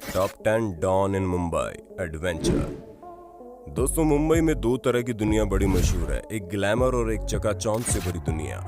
Top 10 don इन Mumbai adventure. दोस्तों, मुंबई में दो तरह की दुनिया बड़ी मशहूर है, एक ग्लैमर और एक चकाचौंध से भरी दुनिया,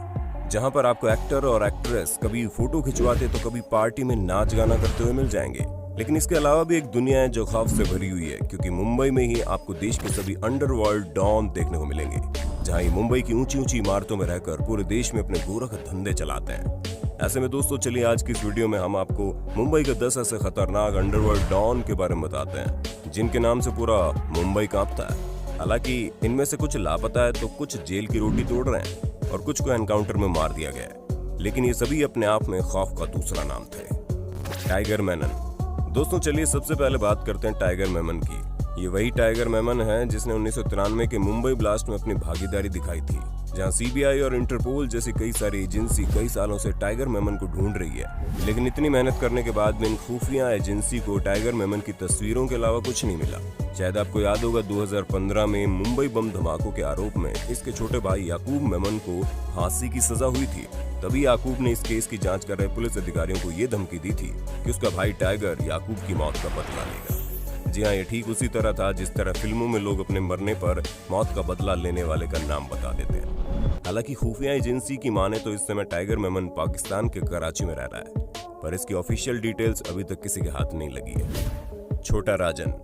जहां पर आपको एक्टर और एक्ट्रेस कभी फोटो खिंचवाते तो कभी पार्टी में नाच गाना करते हुए मिल जाएंगे। लेकिन इसके अलावा भी एक दुनिया है जो खौफ से भरी हुई है, क्योंकि मुंबई में ही आपको देश के सभी अंडरवर्ल्ड डॉन देखने को मिलेंगे, जहां ये मुंबई की ऊंची ऊंची इमारतों में रहकर पूरे देश में अपने गोरख धंधे चलाते हैं। ऐसे में दोस्तों, चलिए आज की इस वीडियो में हम आपको मुंबई के 10 ऐसे खतरनाक अंडरवर्ल्ड डॉन के बारे में बताते हैं, जिनके नाम से पूरा मुंबई कांपता है। हालांकि इनमें से कुछ लापता है तो कुछ जेल की रोटी तोड़ रहे हैं और कुछ को एनकाउंटर में मार दिया गया है, लेकिन ये सभी अपने आप में खौफ का दूसरा नाम थे। टाइगर मेनन। दोस्तों, चलिए सबसे पहले बात करते हैं टाइगर मेमन की। ये वही टाइगर मेमन है जिसने 1993 के मुंबई ब्लास्ट में अपनी भागीदारी दिखाई थी, जहां सीबीआई और इंटरपोल जैसी कई सारी एजेंसी कई सालों से टाइगर मेमन को ढूंढ रही है। लेकिन इतनी मेहनत करने के बाद भी इन खुफिया एजेंसी को टाइगर मेमन की तस्वीरों के अलावा कुछ नहीं मिला। शायद आपको याद होगा 2015 में मुंबई बम धमाकों के आरोप में इसके छोटे भाई याकूब मेमन को फांसी की सजा हुई थी। तभी याकूब ने इस केस की जांच कर रहे पुलिस अधिकारियों को ये धमकी दी थी कि उसका भाई टाइगर याकूब की मौत का बदला लेगा। जी हाँ, ये ठीक उसी तरह था जिस तरह फिल्मों में लोग अपने मरने पर मौत का बदला लेने वाले का नाम बता देते हैं। हालांकि खुफिया एजेंसी की माने तो इस समय टाइगर मेमन पाकिस्तान के कराची में रह रहा है, पर इसकी ऑफिशियल डिटेल्स अभी तक किसी के हाथ नहीं लगी है। छोटा राजन।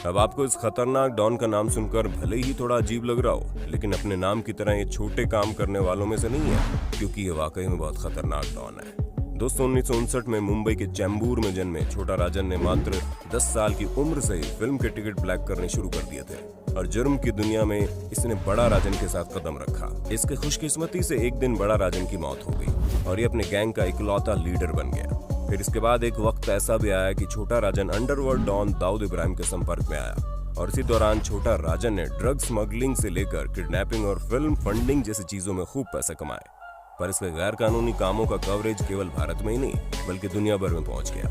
अब आपको इस खतरनाक डॉन का नाम सुनकर भले ही थोड़ा अजीब लग रहा हो, लेकिन अपने नाम की तरह ये छोटे काम करने वालों में से नहीं है, क्योंकि ये वाकई में बहुत खतरनाक डॉन है। दोस्तों, 1959 में मुंबई के चैम्बूर में जन्मे छोटा राजन ने मात्र 10 साल की उम्र से ही फिल्म के टिकट ब्लैक करने शुरू कर दिए थे और जुर्म की दुनिया में इसने बड़ा राजन के साथ कदम रखा। इसके खुशकिस्मती से एक दिन बड़ा राजन की मौत हो गई और ये अपने गैंग का इकलौता लीडर बन गया। फिर इसके बाद एक वक्त ऐसा भी आया कि छोटा राजन अंडरवर्ल्ड डॉन दाऊद इब्राहिम के संपर्क में आया और इसी दौरान छोटा राजन ने ड्रग स्मगलिंग से लेकर किडनैपिंग और फिल्म फंडिंग जैसी चीजों में खूब पैसे कमाए। पर इसके गैर कानूनी कामों का कवरेज केवल भारत में ही नहीं बल्कि दुनिया भर में पहुंच गया।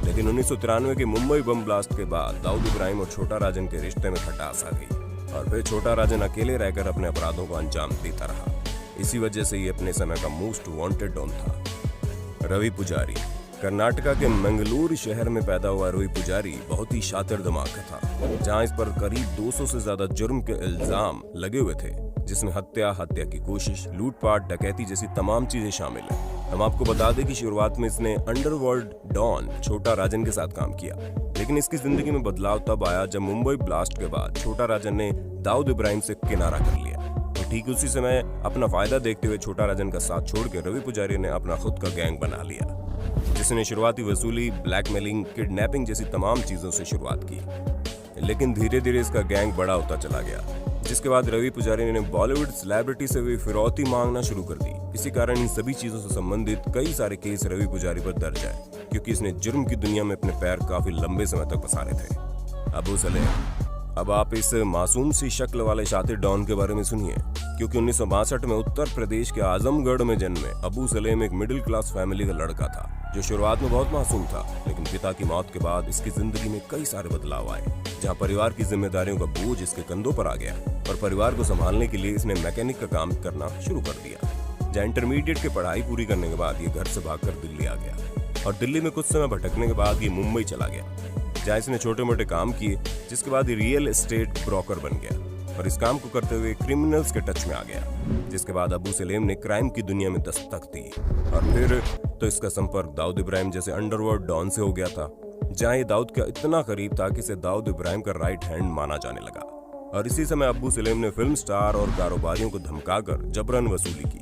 लेकिन 1993 के मुंबई बम ब्लास्ट के बाद दाऊद इब्राहिम और छोटा राजन के रिश्ते में खटास आ गई और फिर छोटा राजन अकेले रहकर अपने अपराधों को अंजाम देता रहा। इसी वजह से ये अपने समय का मोस्ट वांटेड डॉन था। रवि पुजारी। कर्नाटका के मंगलूर शहर में पैदा हुआ रवि पुजारी बहुत ही शातिर दिमाग का था, जहां इस पर करीब 200 से ज्यादा जुर्म के इल्जाम लगे हुए थे, जिसमें हत्या की कोशिश, लूटपाट, डकैती जैसी तमाम चीजें शामिल हैं। हम आपको बता दें कि शुरुआत में इसने अंडरवर्ल्ड डॉन छोटा राजन के साथ काम किया, लेकिन इसकी जिंदगी में बदलाव तब आया जब मुंबई ब्लास्ट के बाद छोटा राजन ने दाऊद इब्राहिम से किनारा कर लिया। तो ठीक उसी समय अपना फायदा देखते हुए छोटा राजन का साथ छोड़ के रवि पुजारी ने अपना खुद का गैंग बना लिया, जिसने शुरुआती वसूली, ब्लैकमेलिंग, किडनैपिंग जैसी तमाम चीजों से शुरुआत की। लेकिन धीरे धीरे इसका गैंग बड़ा होता चला गया, जिसके बाद रवि पुजारी ने बॉलीवुड सेलिब्रिटी से भी फिरौती मांगना शुरू कर दी। इसी कारण इन सभी चीजों से संबंधित कई सारे केस रवि पुजारी पर दर्ज है, क्योंकि इसने जुर्म की दुनिया में अपने पैर काफी लंबे समय तक पसारे थे। अबू सलेम। अब आप इस मासूम सी शक्ल वाले शातिर डॉन के बारे में सुनिए, क्योंकि 1962 में उत्तर प्रदेश के आजमगढ़ में जन्मे अबू सलेम एक मिडिल क्लास फैमिली का लड़का था, जो शुरुआत में बहुत मासूम था, लेकिन पिता की मौत के बाद इसकी जिंदगी में कई सारे बदलाव आए, जहां परिवार की जिम्मेदारियों का बोझ इसके कंधों पर आ गया और परिवार को संभालने के लिए इसने मैकेनिक का काम करना शुरू कर दिया। जहां इंटरमीडिएट की पढ़ाई पूरी करने के बाद ये घर से भागकर दिल्ली आ गया और दिल्ली में कुछ समय भटकने के बाद ये मुंबई चला गया, जहां इसने छोटे मोटे काम किए, जिसके बाद ये रियल एस्टेट ब्रोकर बन गया और इस काम को करते हुए क्रिमिनल्स के टच में आ गया। जिसके बाद अबू सलेम ने क्राइम की दुनिया में दस्तक दी और फिर तो इसका संपर्क दाऊद इब्राहिम जैसे अंडरवर्ल्ड डॉन से हो गया था, जहां ये दाऊद का इतना करीब था कि इसे दाऊद इब्राहिम का राइट हैंड माना जाने लगा। और इसी समय अबू सलेम ने फिल्म स्टार और कारोबारियों को धमकाकर जबरन वसूली की,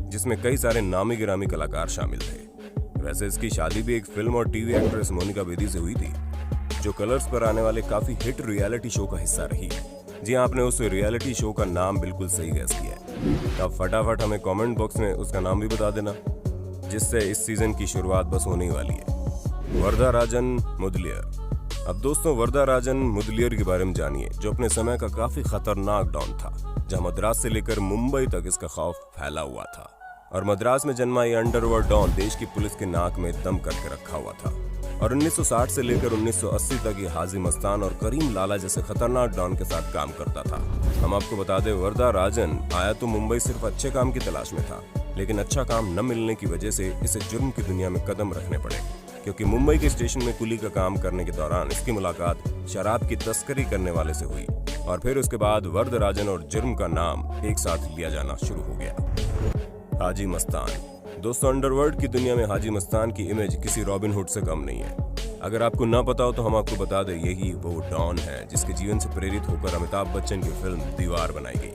जिसमें कई सारे नामी गिरामी कलाकार शामिल थे। वैसे इसकी शादी भी एक फिल्म और टीवी एक्ट्रेस मोनिका बेदी से हुई थी, जो कलर्स पर आने वाले काफी हिट रियलिटी शो का हिस्सा रही। जी हाँ, आपने उस रियलिटी शो का नाम बिल्कुल सही गैस किया है। अब फटाफट हमें कमेंट बॉक्स में उसका नाम भी बता देना, जिससे इस सीजन की शुरुआत बस होने ही वाली है। वरदा राजन मुदलियर। अब दोस्तों, वरदा राजन मुदलियर के बारे में जानिए, जो अपने समय का काफी खतरनाक डॉन था, जहां मद्रास से लेकर मुंबई तक इसका खौफ फैला हुआ था और मद्रास में जन्मा ये अंडरवर्ल्ड डॉन देश की पुलिस के नाक में दम करके रखा हुआ था और 1960 से लेकर 1980 तक ये हाजी मस्तान और करीम लाला जैसे खतरनाक डॉन के साथ काम करता था। हम आपको बता दें, वरदा राजन आया तो मुंबई सिर्फ अच्छे काम की तलाश में था, लेकिन अच्छा काम न मिलने की वजह से इसे जुर्म की दुनिया में कदम रखने पड़े, क्योंकि मुंबई के स्टेशन में कुली का काम करने के दौरान इसकी मुलाकात शराब की तस्करी करने वाले से हुई और फिर उसके बाद वरदराजन और जुर्म का नाम एक साथ लिया जाना शुरू हो गया। हाजी मस्तान। दोस्तों, अंडरवर्ल्ड की दुनिया में हाजी मस्तान की इमेज किसी रॉबिन हुड से कम नहीं है। अगर आपको ना पता हो तो हम आपको बता दें, यही वो डॉन है जिसके जीवन से प्रेरित होकर अमिताभ बच्चन की फिल्म दीवार बनाई गई।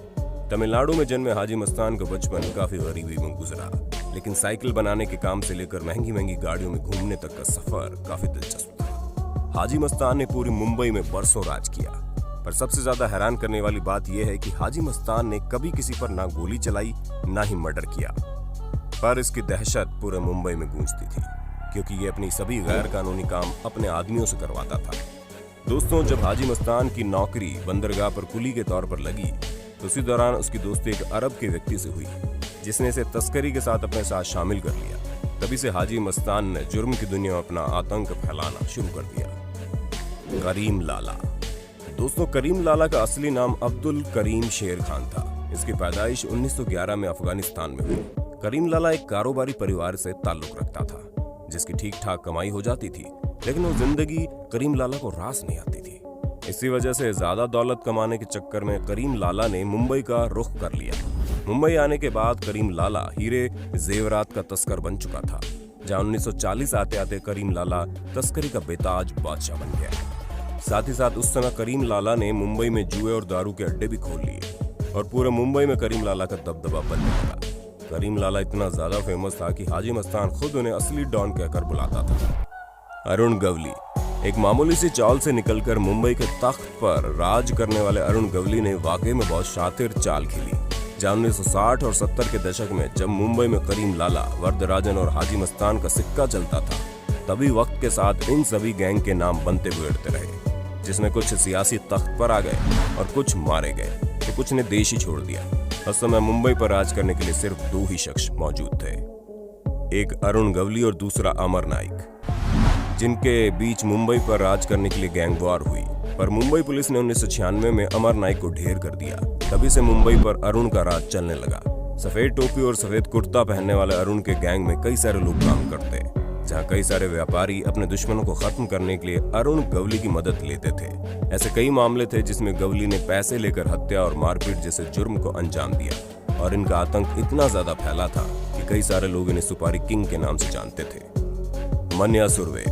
तमिलनाडु में जन्मे हाजी मस्तान का बचपन काफी गरीबी में गुजरा, लेकिन साइकिल बनाने के काम से लेकर महंगी महंगी गाड़ियों में घूमने तक का सफर काफी दिलचस्प था। हाजी मस्तान ने पूरी मुंबई में बरसों राज किया, पर सबसे ज्यादा हैरान करने वाली बात यह है कि हाजी मस्तान ने कभी किसी पर ना गोली चलाई ना ही मर्डर किया, पर इसकी दहशत पूरे मुंबई में गूंजती थी क्योंकि ये अपनी सभी गैर कानूनी काम अपने आदमियों से करवाता था। दोस्तों, जब हाजी मस्तान की नौकरी बंदरगाह पर कुली के तौर पर लगी तो उसी दौरान उसकी दोस्ती एक अरब के व्यक्ति से हुई जिसने इसे तस्करी के साथ अपने साथ शामिल कर लिया। तभी से हाजी मस्तान ने जुर्म की दुनिया में अपना आतंक फैलाना शुरू कर दिया। करीम लाला। दोस्तों, करीम लाला का असली नाम अब्दुल करीम शेर खान था। इसकी पैदाइश 1911 में अफगानिस्तान में हुई। करीम लाला एक कारोबारी परिवार से ताल्लुक रखता था जिसकी ठीक ठाक कमाई हो जाती थी, लेकिन वो जिंदगी करीम लाला को रास नहीं आती थी। इसी वजह से ज्यादा दौलत कमाने के चक्कर में करीम लाला ने मुंबई का रुख कर लिया। मुंबई आने के बाद करीम लाला हीरे जेवरात का तस्कर बन चुका था, जहां 1940 आते आते करीम लाला तस्करी का बेताज बादशाह बन गया। साथ ही साथ उस समय करीम लाला ने मुंबई में जुए और दारू के अड्डे भी खोल लिए और पूरे मुंबई में करीम लाला का दबदबा बनने लगा। करीम लाला इतना ज्यादा फेमस था कि हाजी मस्तान खुद उन्हें असली डॉन कहकर बुलाता था। अरुण गवली। एक मामूली सी चाल से निकलकर मुंबई के तख्त पर राज करने वाले अरुण गवली ने वाकई में बहुत शातिर चाल खेली, जहां 1960 और 70 के दशक में जब मुंबई में करीम लाला, वरदराजन और हाजी मस्तान का सिक्का चलता था, तभी वक्त के साथ इन सभी गैंग के नाम बनते बिगड़ते रहे, जिसमें कुछ सियासी तख्त पर आ गए और कुछ मारे गए तो कुछ ने देश ही छोड़ दिया। उस समय मुंबई पर राज करने के लिए सिर्फ 2 ही शख्स मौजूद थे, एक अरुण गवली और दूसरा अमर नाइक, जिनके बीच मुंबई पर राज करने के लिए गैंग वॉर हुई। पर मुंबई पुलिस ने 1996 में अमर नाइक को ढेर कर दिया। तभी से मुंबई पर अरुण का राज चलने लगा। सफेद टोपी और सफेद कुर्ता पहनने वाले अरुण के गैंग में कई सारे लोग काम करते, जहां कई सारे व्यापारी अपने दुश्मनों को खत्म करने के लिए अरुण गवली की मदद लेते थे। ऐसे कई मामले थे जिसमें गवली ने पैसे लेकर हत्या और मारपीट जैसे जुर्म को अंजाम दिया और इनका आतंक इतना ज्यादा फैला था कि कई सारे लोग इन्हें सुपारी किंग के नाम से जानते थे। मन्या सुरवे।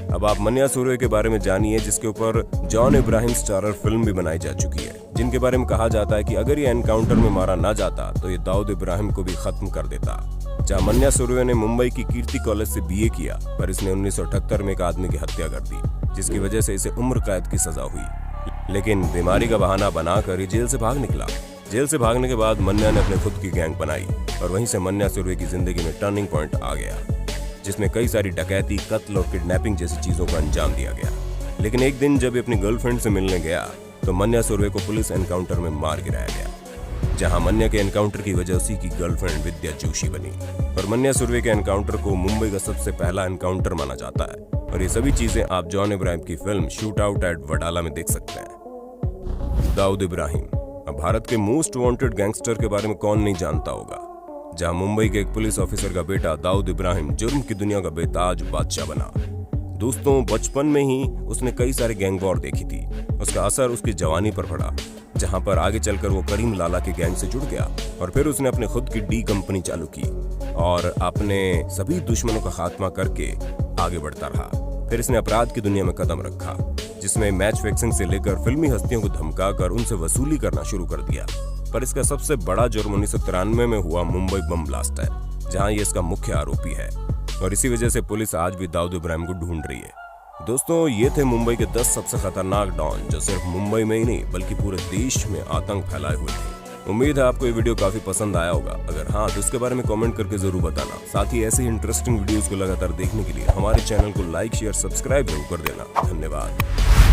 अब आप मन्या सुरवे के बारे में जानिए, जिसके ऊपर जॉन इब्राहिम स्टारर फिल्म भी बनाई जा चुकी है, जिनके बारे में कहा जाता है कि अगर ये एनकाउंटर में मारा ना जाता तो ये दाऊद इब्राहिम को भी खत्म कर देता। जहां मन्या सुरवे ने मुंबई की कीर्ति कॉलेज से बीए किया, पर इसने 1978 में एक आदमी की हत्या कर दी, जिसकी वजह से इसे उम्र कैद की सजा हुई। लेकिन बीमारी का बहाना बनाकर ये जेल से भाग निकला। जेल से भागने के बाद मन्या ने अपने खुद की गैंग बनाई और वहीं से मन्या सुरवे की जिंदगी में टर्निंग पॉइंट आ गया, जिसमें कई सारी डकैती, कत्ल और किडनैपिंग जैसी चीजों का अंजाम दिया गया। लेकिन एक दिन जब अपनी गर्लफ्रेंड से मिलने गया तो मन्या सुरवे को पुलिस एनकाउंटर में मार गिराया गया, जहां मन्या के एनकाउंटर की वजह उसी की गर्लफ्रेंड विद्या जोशी बनी। और मन्या सुरवे के एनकाउंटर को मुंबई का सबसे पहला एनकाउंटर माना जाता है और ये सभी चीजें आप जॉन इब्राहिम की film shoot out at Wadala में देख सकते हैं। दाऊद इब्राहिम। अब भारत के मोस्ट वांटेड गैंगस्टर के बारे में कौन नहीं जानता होगा, जहां मुंबई के एक पुलिस ऑफिसर का बेटा दाऊद इब्राहिम जुर्म की दुनिया का बेताज बादशाह बना। दोस्तों, बचपन में ही उसने कई सारे गैंग वॉर देखी थी। उसका असर उसकी जवानी पर पड़ा, जहां पर आगे चलकर वो करीम लाला के गैंग से जुड़ गया और फिर उसने अपने खुद की डी कंपनी चालू की और अपने सभी दुश्मनों का खात्मा करके आगे बढ़ता रहा। फिर इसने अपराध की दुनिया में कदम रखा, जिसमें मैच फिक्सिंग से लेकर फिल्मी हस्तियों को धमकाकर उनसे वसूली करना शुरू कर दिया। पर इसका सबसे बड़ा जुर्म 1993 में हुआ मुंबई बम ब्लास्ट है, जहां ये इसका मुख्य आरोपी है और इसी वजह से पुलिस आज भी दाऊद इब्राहिम को ढूंढ रही है। दोस्तों, ये थे मुंबई के 10 सबसे खतरनाक डॉन, जो सिर्फ मुंबई में ही नहीं बल्कि पूरे देश में आतंक फैलाए हुए थे। उम्मीद है आपको ये वीडियो काफी पसंद आया होगा। अगर हाँ तो इसके बारे में कमेंट करके जरूर बताना। साथ ही ऐसे ही इंटरेस्टिंग वीडियोस को लगातार देखने के लिए हमारे चैनल को लाइक, शेयर, सब्सक्राइब जरूर कर देना। धन्यवाद।